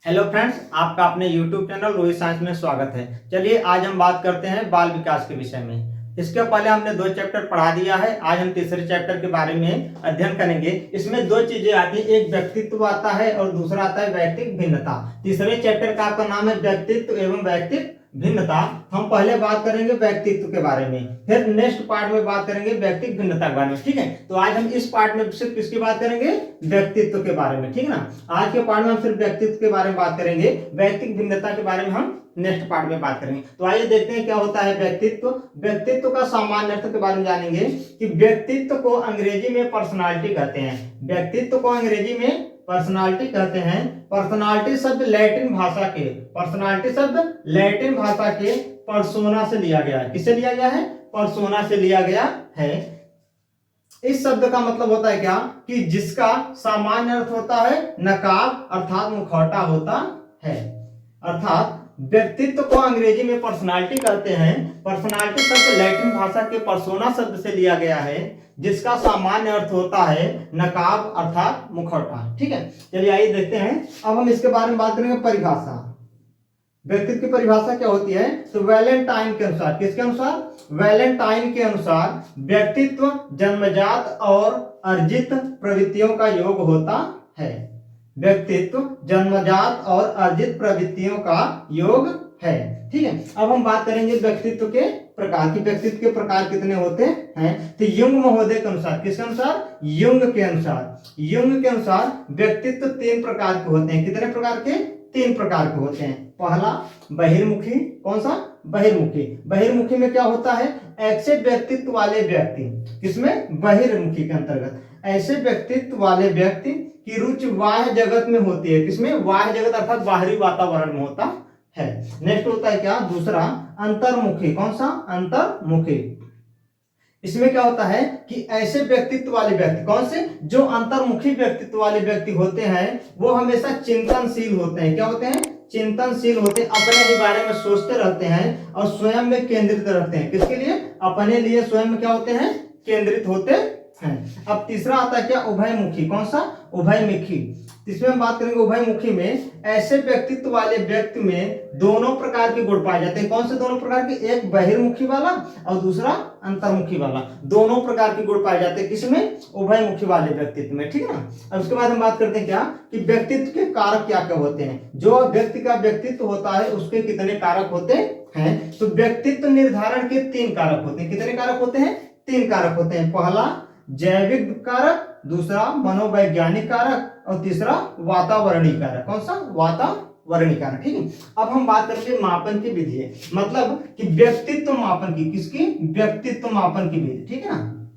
Hello friends, आपका अपने YouTube channel Rohit science में स्वागत है। चलिए आज हम बात करते हैं बाल विकास के विषय में। इसके पहले हमने 2 चैप्टर पढ़ा दिया है। आज हम तीसरे चैप्टर के बारे में अध्ययन करेंगे। इसमें 2 चीजें आती हैं, एक व्यक्तित्व आता है और दूसरा आता है व्यक्तित्व भिन्नता। तीसरे चैप्टर का आपका नाम है व्यक्तित्व एवं व्यक्तित्व भिन्नता। हम पहले बात करेंगे व्यक्तित्व के बारे में, फिर नेक्स्ट पार्ट में बात करेंगे व्यक्तित्व भिन्नता के बारे में। ठीक है, तो आज हम इस पार्ट में सिर्फ किसकी बात करेंगे? व्यक्तित्व के बारे में। ठीक है ना, आज के पार्ट में हम सिर्फ व्यक्तित्व के बारे में बात करेंगे, व्यक्तित्व भिन्नता के बारे में हम नेक्स्ट पार्ट में बात करेंगे। तो आइए देखते हैं क्या होता है व्यक्तित्व। व्यक्तित्व का सामान्य अर्थ के बारे में जानेंगे कि व्यक्तित्व को अंग्रेजी में पर्सनालिटी कहते हैं। व्यक्तित्व को अंग्रेजी में पर्सनालिटी कहते हैं। पर्सनालिटी शब्द लैटिन भाषा के पर्सोना से लिया गया है। किससे लिया गया है? पर्सोना से लिया गया है। इस शब्द का मतलब होता है क्या कि जिसका सामान्य अर्थ होता है नकाब अर्थात मुखौटा होता है। अर्थात व्यक्तित्व को अंग्रेजी में पर्सनालिटी कहते हैं। पर्सनालिटी शब्द लैटिन भाषा के पर्सोना शब्द से लिया गया है, जिसका सामान्य अर्थ होता है नकाब अर्थात मुखौटा। ठीक है, चलिए आइए देखते हैं। अब हम इसके बारे में बात करेंगे परिभाषा। व्यक्तित्व की परिभाषा क्या होती है? तो वैलेंटाइन के अनुसार, किसके अनुसार? वैलेंटाइन के अनुसार व्यक्तित्व जन्मजात और अर्जित प्रवृत्तियों का योग होता है। व्यक्तित्व जन्मजात और अर्जित प्रवृत्तियों का योग है। ठीक है, अब हम बात करेंगे व्यक्तित्व के प्रकार की। व्यक्तित्व के प्रकार कितने होते हैं? तो युंग महोदय के अनुसार, किसके अनुसार? युंग के अनुसार व्यक्तित्व 3 प्रकार के होते हैं। कितने प्रकार के? 3 प्रकार के होते हैं। पहला बहिर्मुखी। कौन सा? बहिर्मुखी में क्या होता है? ऐसे व्यक्तित्व वाले व्यक्ति, किसमें? बहिर्मुखी के अंतर्गत ऐसे व्यक्तित्व वाले व्यक्ति की रुचि बाह्य जगत में होती है। किसमें? बाह्य जगत अर्थात बाहरी वातावरण में होता है। नेक्स्ट होता है क्या? दूसरा अंतर्मुखी। कौन सा? अंतर्मुखी। इसमें क्या होता है कि ऐसे व्यक्तित्व वाले व्यक्ति, कौन से? जो अंतर्मुखी व्यक्तित्व वाले व्यक्ति होते हैं, वो हमेशा चिंतनशील होते हैं। क्या होते हैं? चिंतनशील होते हैं। अपने ही बारे में सोचते रहते हैं और स्वयं में केंद्रित रहते हैं। किसके लिए? अपने लिए स्वयं में क्या होते हैं? केंद्रित होते हैं। अब तीसरा आता है क्या? उभयमुखी। कौन सा? उभयमुखी। इसमें हम बात करेंगे उभयमुखी में ऐसे व्यक्तित्व वाले व्यक्ति में दोनों प्रकार के गुण पाए जाते हैं। कौन से दोनों प्रकार के? एक बहिर्मुखी वाला और दूसरा अंतर्मुखी वाला। दोनों प्रकार के गुण पाए जाते हैं किसमें? उभयमुखी वाले व्यक्तित्व में। ठीक है ना। अब उसके बाद हम बात करते हैं क्या कि व्यक्तित्व के कारक क्या क्या होते हैं। जो व्यक्ति का व्यक्तित्व होता है उसके कितने कारक होते हैं? तो व्यक्तित्व निर्धारण के 3 कारक होते हैं। कितने कारक होते हैं? 3 कारक होते हैं। पहला जैविक कारक, दूसरा मनोवैज्ञानिक कारक और तीसरा वातावरणीय कारक। कौन सा? वातावरणीय कारक। ठीक है, अब हम बात करेंगे मापन की विधि, मतलब कि व्यक्तित्व मापन की। किसकी? व्यक्तित्व मापन की विधि। ठीक है ना,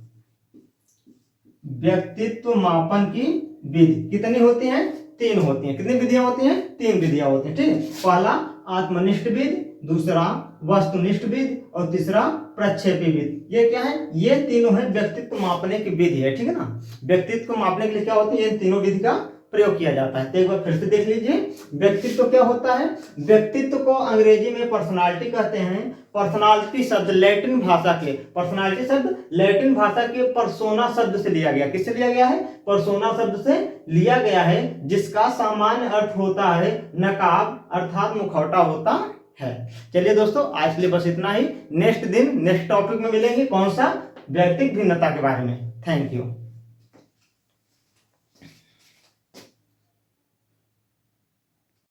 व्यक्तित्व मापन की विधि कितनी होती है? 3 होती है। कितनी विधियां होती हैं? 3 विधियां होती है। ठीक है, पहला आत्मनिष्ठ विधि, दूसरा वस्तुनिष्ठ विधि और तीसरा प्रक्षेपी विधि। ये क्या है? ये तीनों है व्यक्तित्व मापने की विधि है। ठीक है ना, व्यक्तित्व को मापने के लिए क्या होती है? ये तीनों विधि का प्रयोग किया जाता है। तो एक बार फिर से देख लीजिए, व्यक्तित्व क्या होता है? व्यक्तित्व को अंग्रेजी में पर्सनालिटी कहते हैं। पर्सनालिटी शब्द लैटिन भाषा के, पर्सनालिटी शब्द लैटिन भाषा के पर्सोना शब्द से लिया गया। किससे लिया गया है? पर्सोना शब्द से लिया गया है, जिसका सामान्य अर्थ होता है नकाब अर्थात मुखौटा होता है। चलिए दोस्तों, आज के लिए बस इतना ही। नेक्स्ट दिन नेक्स्ट टॉपिक में मिलेंगे। कौन सा? व्यक्तित्व भिन्नता के बारे में। Thank you.